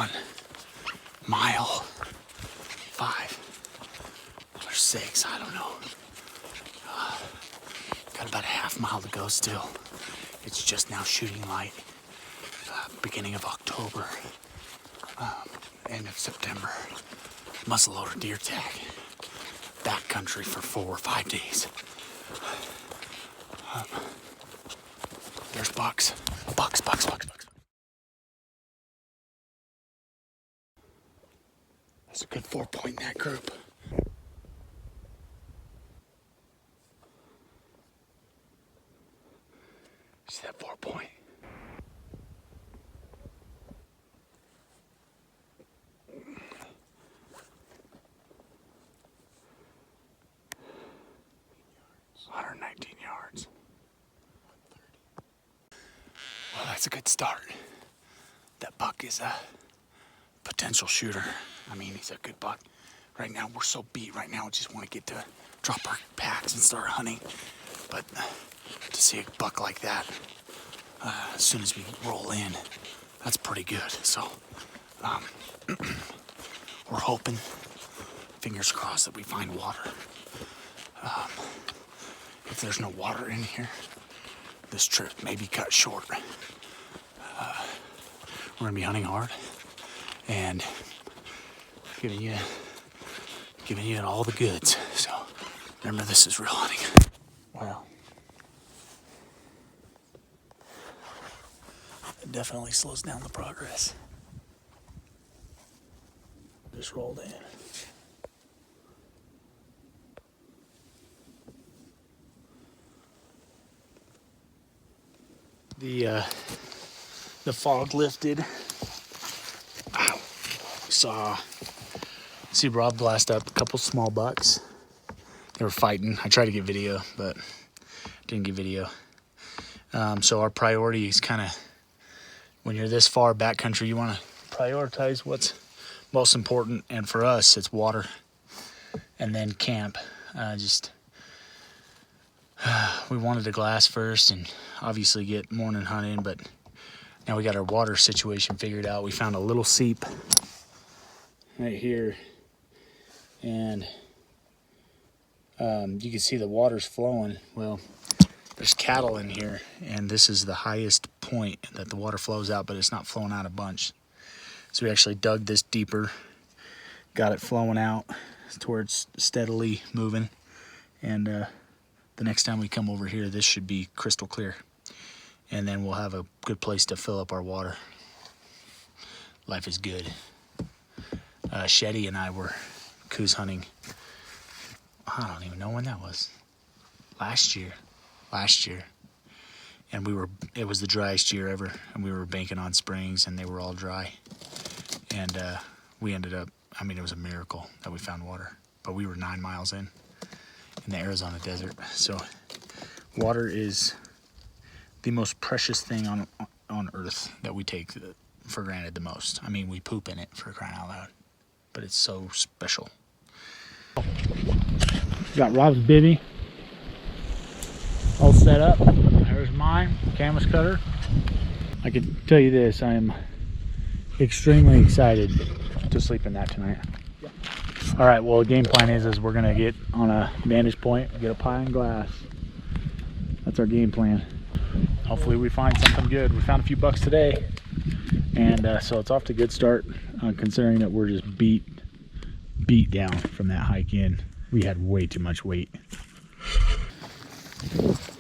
on mile 5 or 6, I don't know. Got about a half mile to go still. It's just now shooting light. Beginning of October, end of September. Muzzleloader deer tag. Backcountry for 4 or 5 days. There's bucks. Bucks. That's a good 4-point in that group. See that 4-point? It's 119 yards. Well, that's a good start. That buck is a potential shooter. I mean, he's a good buck. Right now, we're so beat. Right now, we just want to get to drop our packs and start hunting. But to see a buck like that, as soon as we roll in, that's pretty good. So we're hoping, fingers crossed, that we find water. If there's no water in here, this trip may be cut short. We're gonna be hunting hard and giving you all the goods. So remember, this is real hunting. Wow. It definitely slows down the progress. Just rolled in. The fog lifted. Ow. See Rob blast up a couple small bucks. They were fighting. I tried to get video, but didn't get video. So our priority is kind of, when you're this far backcountry, you want to prioritize what's most important. And for us, it's water and then camp. We wanted to glass first and obviously get morning hunt in, but now we got our water situation figured out. We found a little seep right here, and you can see the water's flowing. Well, there's cattle in here, and this is the highest point that the water flows out, but it's not flowing out a bunch. So we actually dug this deeper, got it flowing out to where it's steadily moving, and the next time we come over here, this should be crystal clear, and then we'll have a good place to fill up our water. Life is good. Shetty and I were coos hunting. I don't even know when that was. Last year, and it was the driest year ever, and we were banking on springs, and they were all dry, and we ended up, I mean, it was a miracle that we found water, but we were 9 miles in the Arizona desert. So water is the most precious thing on earth that we take for granted the most. I mean, we poop in it, for crying out loud, but it's so special. Got Rob's bivvy all set up. There's mine, canvas cutter. I can tell you this, I am extremely excited to sleep in that tonight. All right, well, the game plan is we're gonna get on a vantage point, get a pie and glass. That's our game plan. Hopefully we find something good. We found a few bucks today, and so it's off to a good start, considering that we're just beat down from that hike in. We had way too much weight.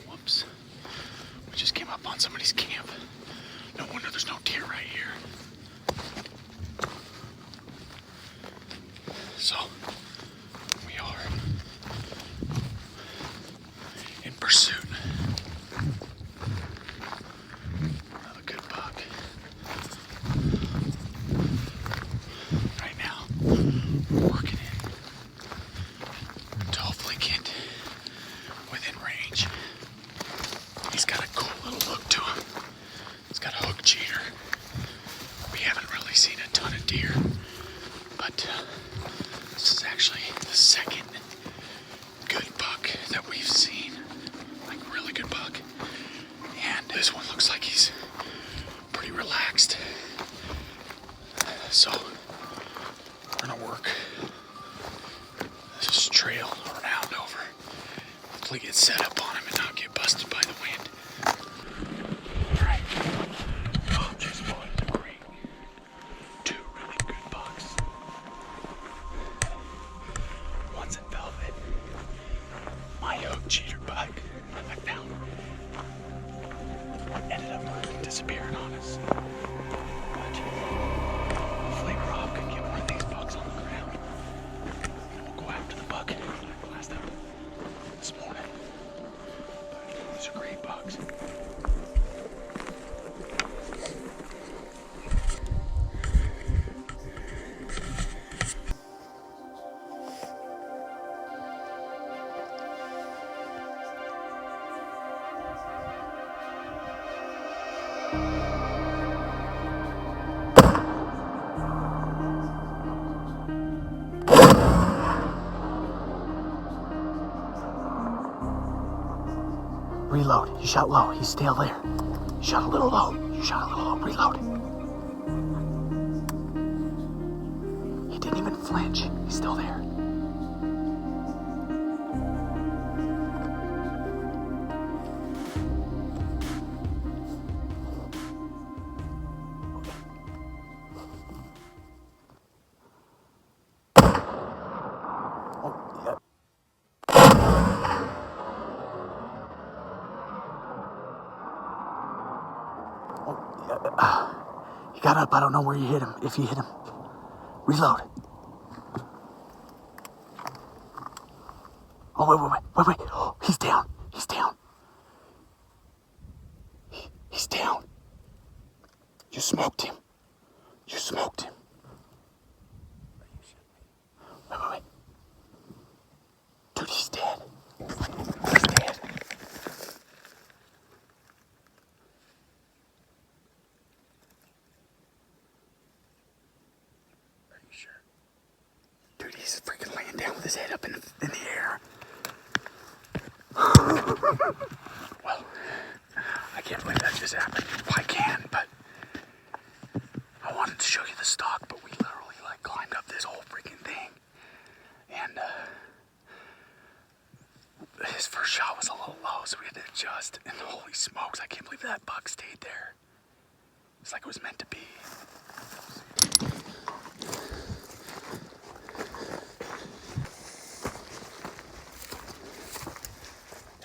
Whoops. We just came up on somebody's camp. No wonder there's no deer right here. So we are in pursuit of a good buck. Right now, we're working in to hopefully get within range. He's got a cool little look to him. He's got a hook cheater. We haven't really seen a ton of deer, but this is actually the second good buck that we've seen, like really good buck. And this one looks like he's pretty relaxed. So we're gonna work this trail around over. Hopefully get set up on him and not get busted by the wind. Alright. Oh, just pulling the creek. 2 really good bucks. One's in velvet. My hook cheater bug I found ended up disappearing on us. But hopefully Rob can get one of these bugs on the ground. And we'll go after the buck that I glassed up this morning. But these are great bugs. Reload. You shot low. He's still there. You shot a little low. You shot a little low. Reload. He didn't even flinch. He's still there. Oh, yeah. He got up. I don't know where you hit him. If you hit him, reload. Oh, wait. Oh, he's down. He's down. He's down. You smoked him. You smoked him. Wait. Dude, he's dead. He's dead. Are you sure? Dude, he's freaking laying down with his head up in the air. Well, I can't believe that just happened. Well, I can, but I wanted to show you the stock, but we literally climbed up this whole freaking thing. And his first shot was a little low, so we had to adjust. And holy smokes, I can't believe that buck stayed there. It's like it was meant to be.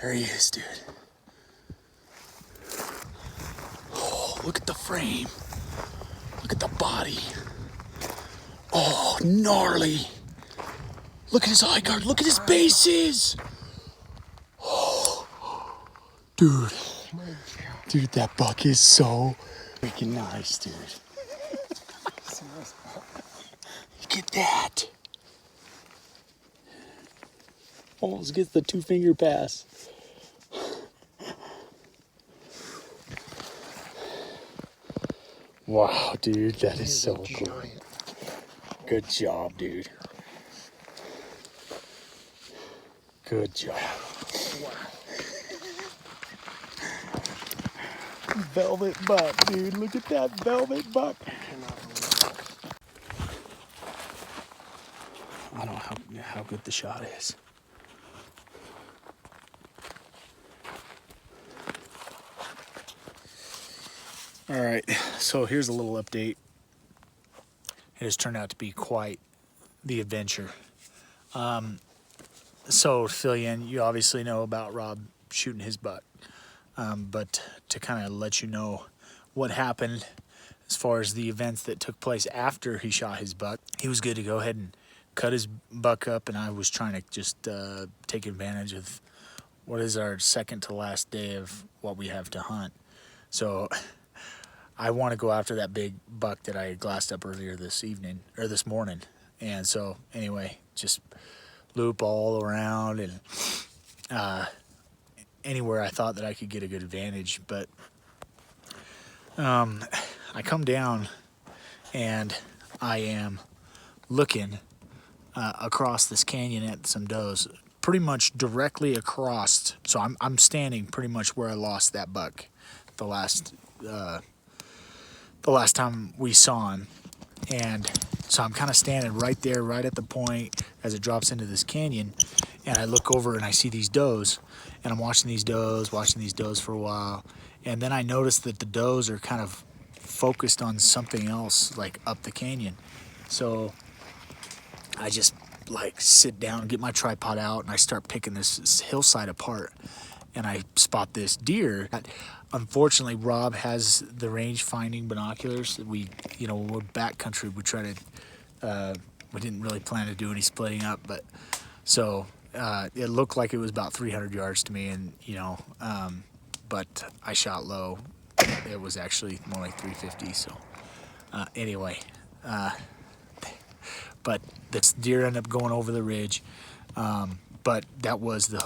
There he is, dude. Oh, look at the frame. Look at the body. Oh, gnarly. Look at his eye guard. Look at his bases. Oh, dude. Dude, that buck is so freaking nice, dude. Look at that. Almost gets the 2-finger pass. Wow, dude, that is so cool. Good job, dude. Good job. Wow. Velvet buck, dude. Look at that velvet buck. I don't know how good the shot is. All right, so here's a little update. It has turned out to be quite the adventure. So to fill you in, you obviously know about Rob shooting his buck. But to kind of let you know what happened as far as the events that took place after he shot his buck, he was good to go ahead and cut his buck up, and I was trying to just take advantage of what is our second to last day of what we have to hunt. So I want to go after that big buck that I glassed up earlier this morning. And so anyway, just loop all around and anywhere I thought that I could get a good advantage. But I come down and I am looking across this canyon at some does, pretty much directly across. So I'm standing pretty much where I lost that buck the last time we saw him. And so I'm kind of standing right there, right at the point as it drops into this canyon. And I look over and I see these does. And I'm watching these does for a while. And then I notice that the does are kind of focused on something else, like up the canyon. So I just like sit down, get my tripod out, and I start picking this hillside apart. And I spot this deer. Unfortunately, Rob has the range finding binoculars. We, when we're backcountry, we try to, we didn't really plan to do any splitting up, but so it looked like it was about 300 yards to me, and but I shot low. It was actually more like 350. So anyway, but this deer ended up going over the ridge. But that was the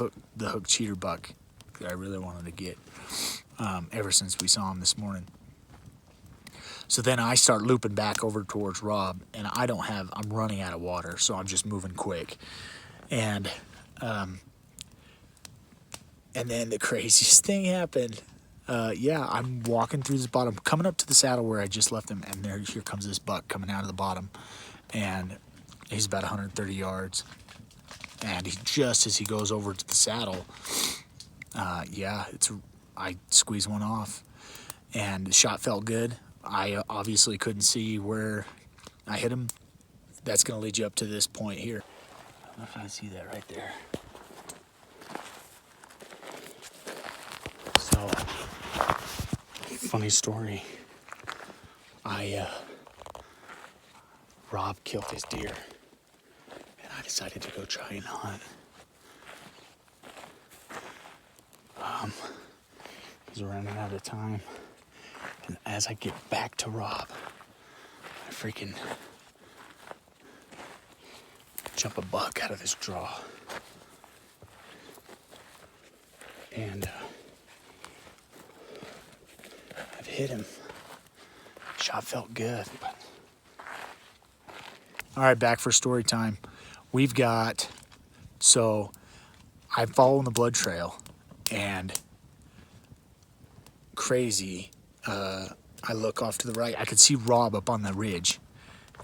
hook cheater buck that I really wanted to get ever since we saw him this morning. So then I start looping back over towards Rob, and I'm running out of water, so I'm just moving quick. And then the craziest thing happened. I'm walking through this bottom, coming up to the saddle where I just left him, and here comes this buck coming out of the bottom, and he's about 130 yards. And just as he goes over to the saddle, I squeezed one off, and the shot felt good. I obviously couldn't see where I hit him. That's going to lead you up to this point here. I don't know if you can see that right there. So, funny story. Rob killed his deer, and I decided to go try and hunt. He's running out of time, and as I get back to Rob, I freaking jump a buck out of this draw, and I've hit him. Shot felt good, but all right, back for story time. I'm following the blood trail, and crazy, I look off to the right. I could see Rob up on the ridge,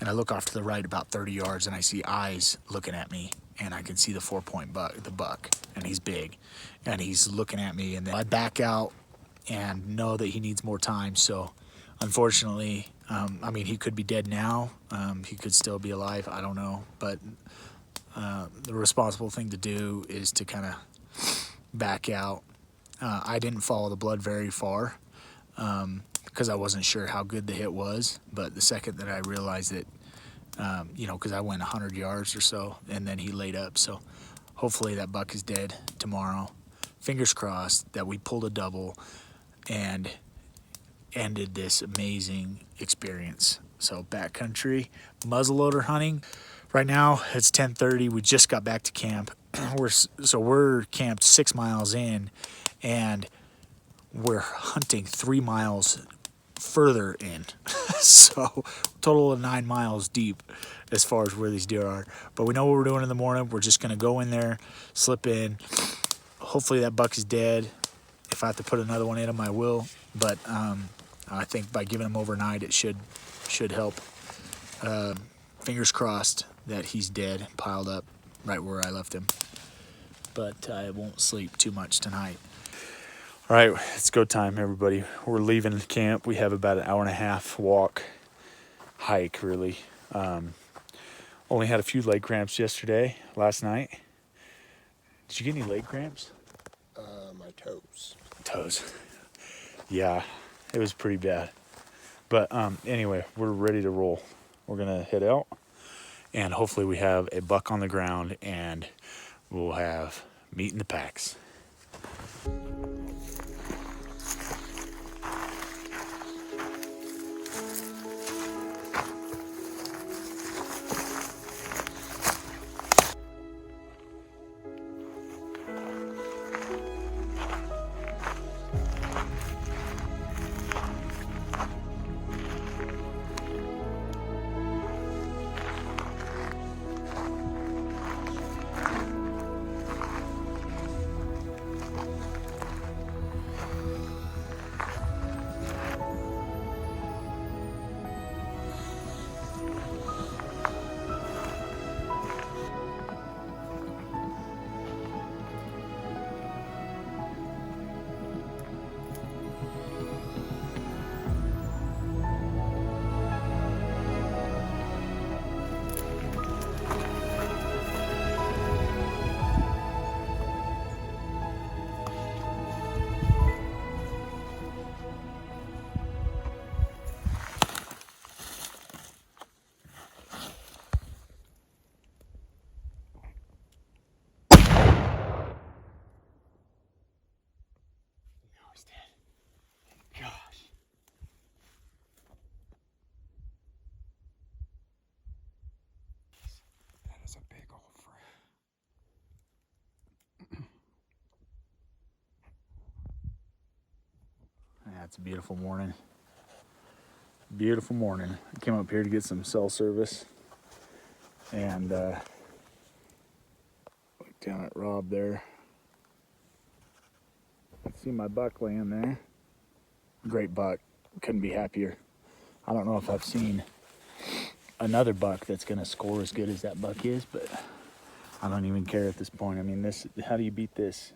and I look off to the right about 30 yards, and I see eyes looking at me, and I can see the 4-point buck, and he's big, and he's looking at me, and then I back out and know that he needs more time. So unfortunately, he could be dead now. He could still be alive. I don't know, but the responsible thing to do is to kind of back out. I didn't follow the blood very far because I wasn't sure how good the hit was. But the second that I realized it, because I went 100 yards or so, and then he laid up. So hopefully that buck is dead tomorrow. Fingers crossed that we pulled a double and ended this amazing experience. So backcountry muzzleloader hunting. Right now it's 10:30. We just got back to camp. We're camped 6 miles in, and we're hunting 3 miles further in. So total of 9 miles deep as far as where these deer are. But we know what we're doing in the morning. We're just gonna go in there, slip in. Hopefully that buck is dead. If I have to put another one in him, I will. But I think by giving him overnight, it should help. Fingers crossed that he's dead, piled up right where I left him. But I won't sleep too much tonight. All right, it's go time, everybody. We're leaving camp. We have about an hour and a half hike, really. Only had a few leg cramps last night. Did you get any leg cramps? My toes. Toes. Yeah, it was pretty bad. But anyway, we're ready to roll. We're going to head out, and hopefully we have a buck on the ground, and we'll have meat in the packs. It's a beautiful morning. Beautiful morning. I came up here to get some cell service, and look down at Rob there. I see my buck laying there. Great buck. Couldn't be happier. I don't know if I've seen another buck that's gonna score as good as that buck is, but I don't even care at this point. I mean, this. How do you beat this?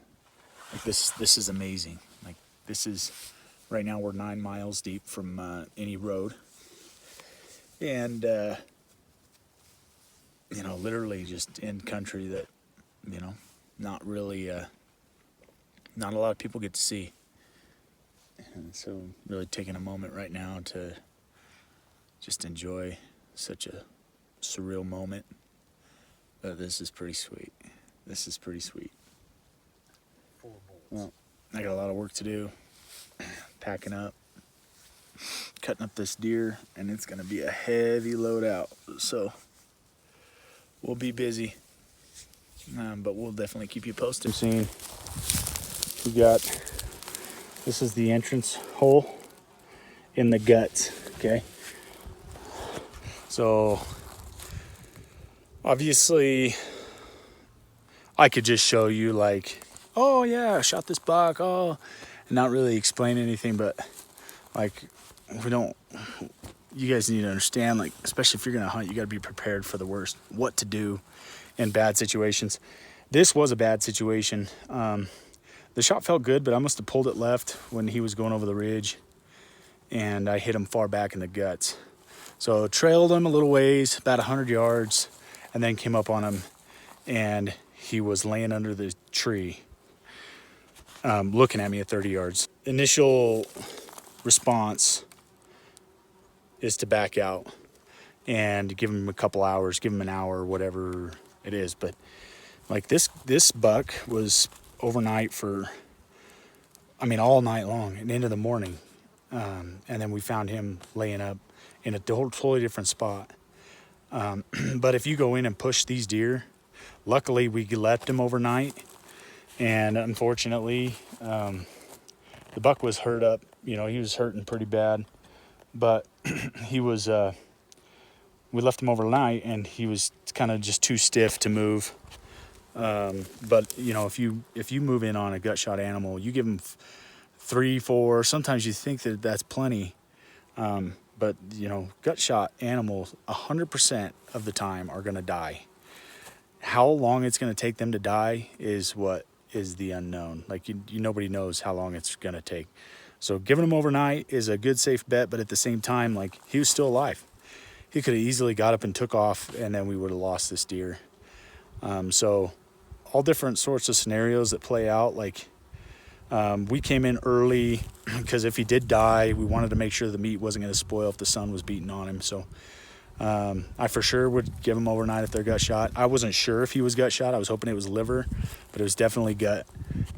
Like this is amazing. Like this is. Right now we're 9 miles deep from any road, and you know, literally just in country that, you know, not really, not a lot of people get to see. And so really taking a moment right now to just enjoy such a surreal moment. This is pretty sweet. This is pretty sweet. 4 bullets. Well, I got a lot of work to do. Packing up, cutting up this deer, and it's gonna be a heavy load out. So we'll be busy, but we'll definitely keep you posted. We got, this is the entrance hole in the guts, okay? So obviously I could just show you like, oh yeah, I shot this buck, oh, and not really explain anything, but like you guys need to understand, like, especially if you're gonna hunt, you gotta be prepared for the worst, what to do in bad situations. This was a bad situation. The shot felt good, but I must have pulled it left when he was going over the ridge, and I hit him far back in the guts. So trailed him a little ways, about 100 yards, and then came up on him, and he was laying under the tree, looking at me at 30 yards. Initial response is to back out and give him a couple hours, give him an hour, whatever it is. But like this buck was overnight for, I mean, all night long and into the morning. And then we found him laying up in a totally different spot. But if you go in and push these deer, luckily we left him overnight. And unfortunately, the buck was hurt up. You know, he was hurting pretty bad, but he was, we left him overnight and he was kind of just too stiff to move. But you know, if you move in on a gut shot animal, you give him 3, 4, sometimes you think that that's plenty. But you know, gut shot animals 100% of the time are going to die. How long it's going to take them to die is what is the unknown. Like nobody knows how long it's going to take. So giving him overnight is a good safe bet, but at the same time, like, he was still alive. He could have easily got up and took off, and then we would have lost this deer. So all different sorts of scenarios that play out. Like, we came in early because if he did die, we wanted to make sure the meat wasn't going to spoil if the sun was beating on him. So I for sure would give him overnight if they're gut shot. I wasn't sure if he was gut shot. I was hoping it was liver, but it was definitely gut.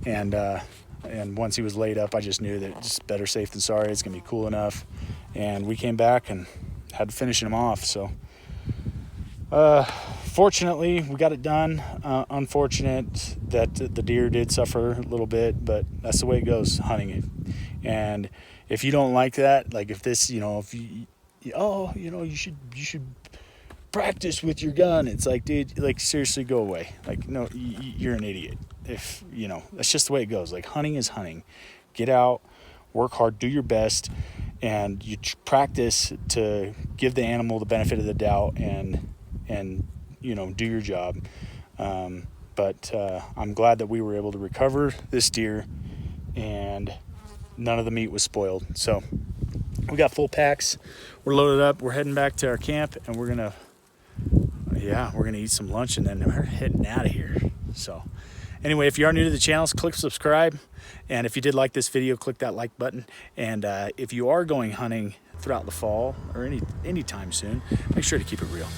And once he was laid up, I just knew that it's better safe than sorry. It's going to be cool enough. And we came back and had to finish him off. So fortunately, we got it done. Unfortunate that the deer did suffer a little bit, but that's the way it goes hunting it. And if you don't like that, like if this, you know, if you, oh, you know, you should practice with your gun. It's like, dude, like, seriously, go away. Like, no, you're an idiot. If, you know, that's just the way it goes. Like, hunting is hunting. Get out, work hard, do your best, and you practice to give the animal the benefit of the doubt and you know, do your job. But I'm glad that we were able to recover this deer and none of the meat was spoiled. So we got full packs. We're loaded up. We're heading back to our camp, and we're gonna eat some lunch, and then we're heading out of here. So anyway, if you are new to the channel, click subscribe. And if you did like this video, click that like button. And if you are going hunting throughout the fall or anytime soon, make sure to keep it real.